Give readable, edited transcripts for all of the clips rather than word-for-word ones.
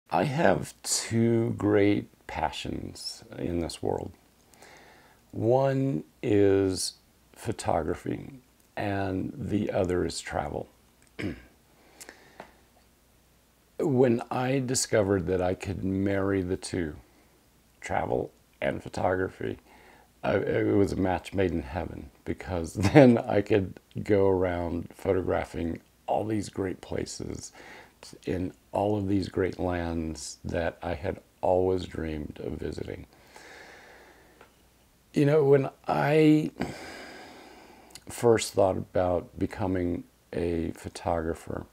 I have two great passions in this world. One is photography, and the other is travel. When I discovered that I could marry the two, travel and photography, it was a match made in heaven, because then I could go around photographing all these great places in all of these great lands that I had always dreamed of visiting. You know, when I first thought about becoming a photographer,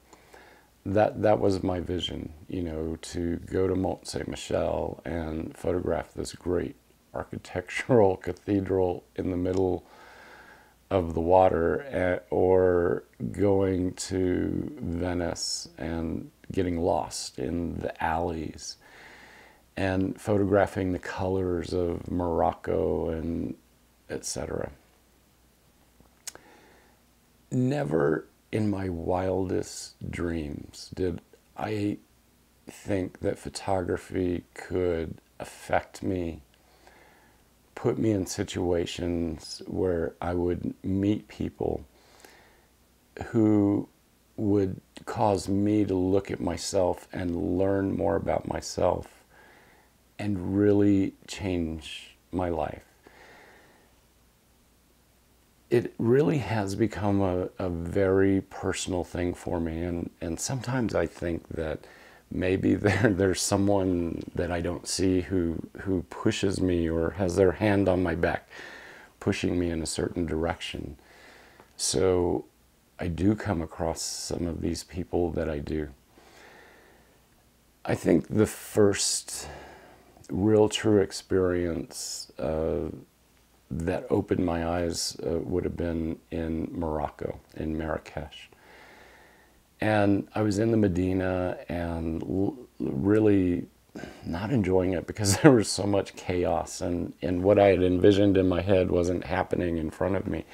that was my vision, you know, to go to Mont Saint Michel and photograph this great architectural cathedral in the middle of the water, or going to Venice and getting lost in the alleys and photographing the colors of Morocco and etc. Never in my wildest dreams did I think that photography could affect me, put me in situations where I would meet people who would cause me to look at myself and learn more about myself and really change my life. It really has become a very personal thing for me, and sometimes I think that maybe there's someone that I don't see who pushes me or has their hand on my back pushing me in a certain direction. So I do come across some of these people that I do. I think the first real true experience that opened my eyes would have been in Morocco, in Marrakesh. And I was in the Medina and really not enjoying it because there was so much chaos, and what I had envisioned in my head wasn't happening in front of me.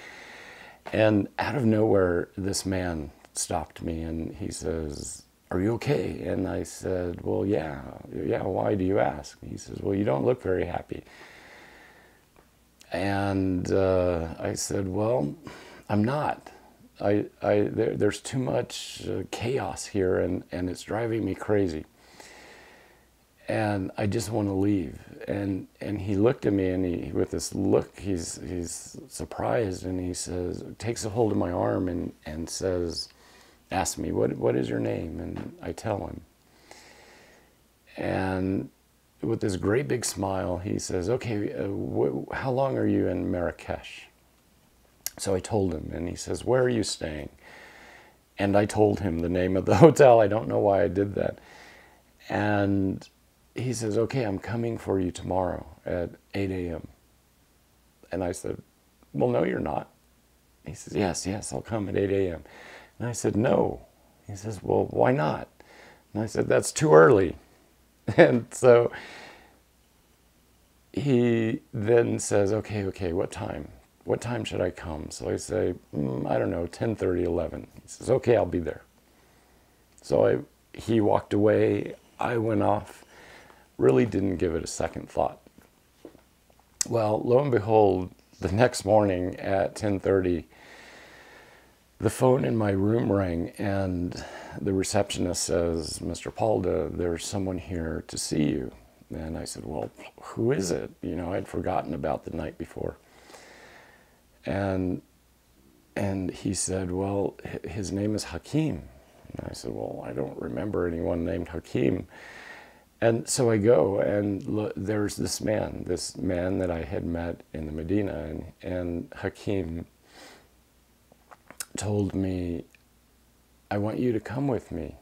And out of nowhere, this man stopped me and he says, "Are you okay?" And I said, "Well, yeah, why do you ask?" He says, "Well, you don't look very happy." And I said, "Well, I'm not. There's too much chaos here, and it's driving me crazy. And I just want to leave." And he looked at me, and with this look, he's surprised, and he says, takes a hold of my arm and says, asks me, what is your name? And I tell him. And with this great big smile, he says, "Okay, how long are you in Marrakesh?" So I told him, and he says, "Where are you staying?" And I told him the name of the hotel. I don't know why I did that. And he says, "Okay, I'm coming for you tomorrow at 8 a.m. And I said, "Well, no, you're not." He says, yes, I'll come at 8 a.m. And I said, "No." He says, "Well, why not?" And I said, "That's too early." And so he then says, okay, what time? What time should I come? So I say, I don't know, 10:30, 11. He says, "Okay, I'll be there." So he walked away. I went off, really didn't give it a second thought. Well, lo and behold, the next morning at 10:30, the phone in my room rang, and the receptionist says, "Mr. Paulda, there's someone here to see you." And I said, "Well, who is it?" You know, I'd forgotten about the night before. And he said, "Well, his name is Hakeem." And I said, "Well, I don't remember anyone named Hakeem." And so I go, and look, there's this man that I had met in the Medina, and Hakeem told me, "I want you to come with me."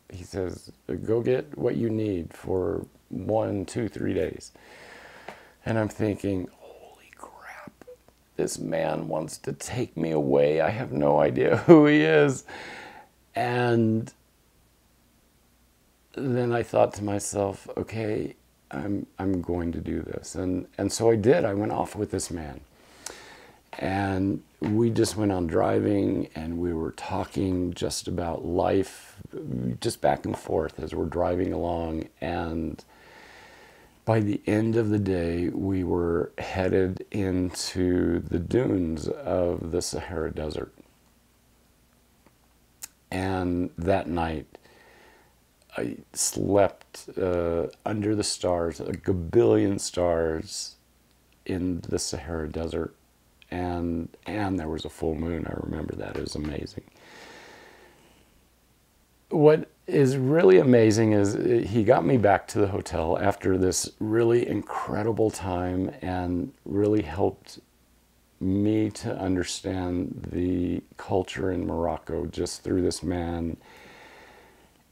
He says, "Go get what you need for 1, 2, 3 days." And I'm thinking, holy crap, this man wants to take me away. I have no idea who he is. And then I thought to myself, okay, I'm going to do this. And so I did. I went off with this man. And we just went on driving, and we were talking just about life, just back and forth as we're driving along. And by the end of the day, we were headed into the dunes of the Sahara Desert. And that night, I slept under the stars, a gabillion stars in the Sahara Desert. And there was a full moon. I remember that. It was amazing. What is really amazing is he got me back to the hotel after this really incredible time and really helped me to understand the culture in Morocco just through this man.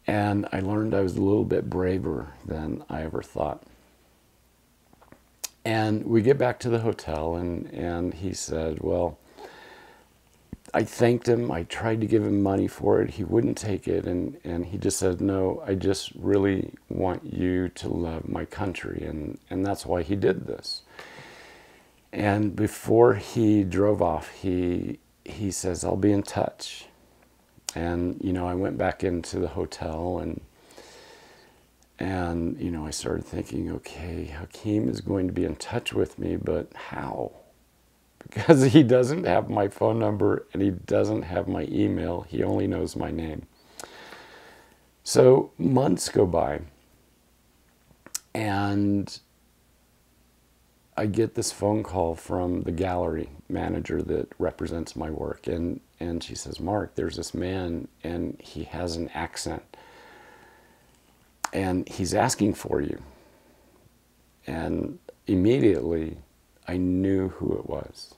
And I learned I was a little bit braver than I ever thought. And we get back to the hotel, and he said, well, I thanked him. I tried to give him money for it. He wouldn't take it. And he just said, no, I just really want you to love my country. And that's why he did this. And before he drove off, he says, I'll be in touch. And, you know, I went back into the hotel and, you know, I started thinking, okay, Hakeem is going to be in touch with me, but how? Because he doesn't have my phone number and he doesn't have my email. He only knows my name. So months go by and I get this phone call from the gallery manager that represents my work. And she says, Mark, there's this man and he has an accent and he's asking for you. And immediately I knew who it was.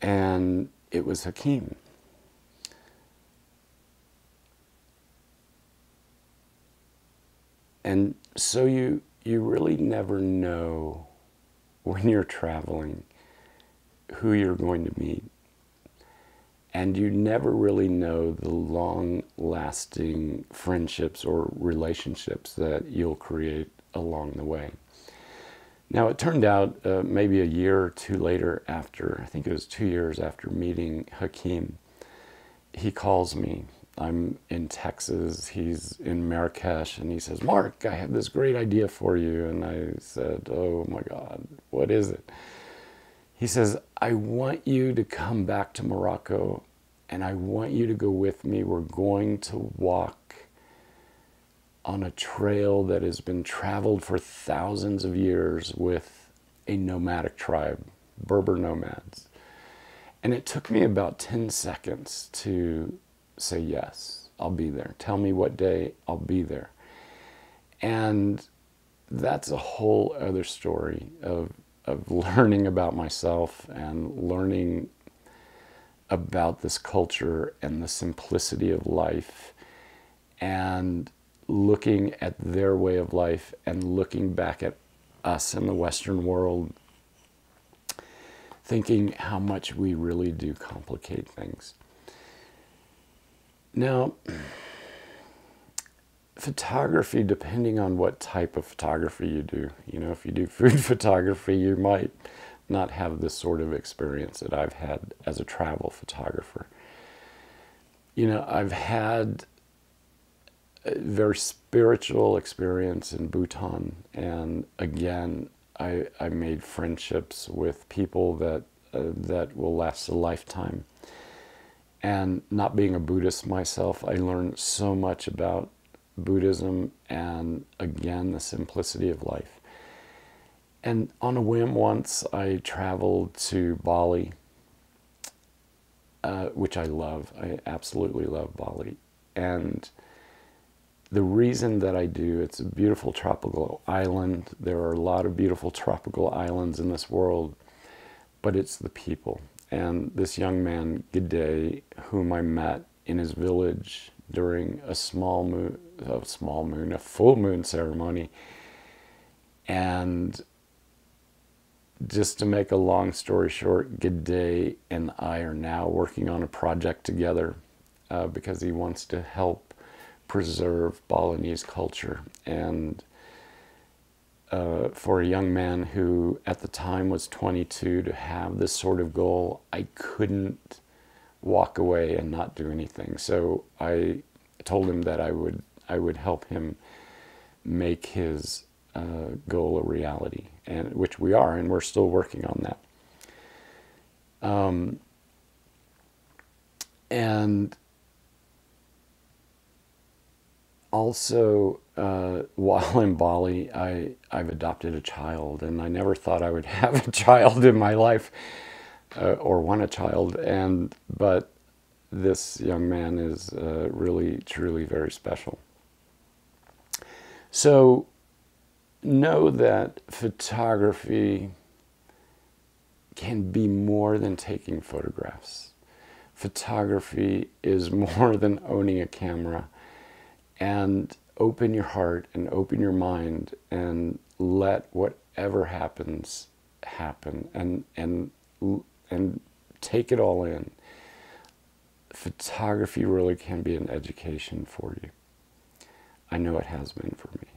And it was Hakeem. And so you really never know when you're traveling who you're going to meet. And you never really know the long-lasting friendships or relationships that you'll create along the way. Now, it turned out maybe a year or two later after, I think it was 2 years after meeting Hakeem, he calls me. I'm in Texas, he's in Marrakesh, and he says, Mark, I have this great idea for you. And I said, oh my God, what is it? He says, I want you to come back to Morocco and I want you to go with me. We're going to walk on a trail that has been traveled for thousands of years with a nomadic tribe, Berber nomads. And it took me about 10 seconds to say, yes, I'll be there. Tell me what day, I'll be there. And that's a whole other story of learning about myself and learning about this culture and the simplicity of life and looking at their way of life and looking back at us in the Western world, thinking how much we really do complicate things. Now, photography, depending on what type of photography you do, you know, if you do food photography, you might not have this sort of experience that I've had as a travel photographer. You know, I've had a very spiritual experience in Bhutan, and again, I made friendships with people that will last a lifetime. And not being a Buddhist myself, I learned so much about Buddhism and, again, the simplicity of life. And on a whim once, I traveled to Bali, which I love. I absolutely love Bali. And the reason that I do, it's a beautiful tropical island. There are a lot of beautiful tropical islands in this world, but it's the people. And this young man, Gide, whom I met in his village during a full moon ceremony. And just to make a long story short, Gide and I are now working on a project together because he wants to help preserve Balinese culture. And for a young man who at the time was 22 to have this sort of goal, I couldn't walk away and not do anything. So I told him that I would help him make his goal a reality, and which we are, and we're still working on that. And also, while in Bali, I've adopted a child, and I never thought I would have a child in my life, or want a child. But this young man is really, truly very special. So know that photography can be more than taking photographs. Photography is more than owning a camera. And open your heart and open your mind and let whatever happens happen, and take it all in. Photography really can be an education for you. I know it has been for me.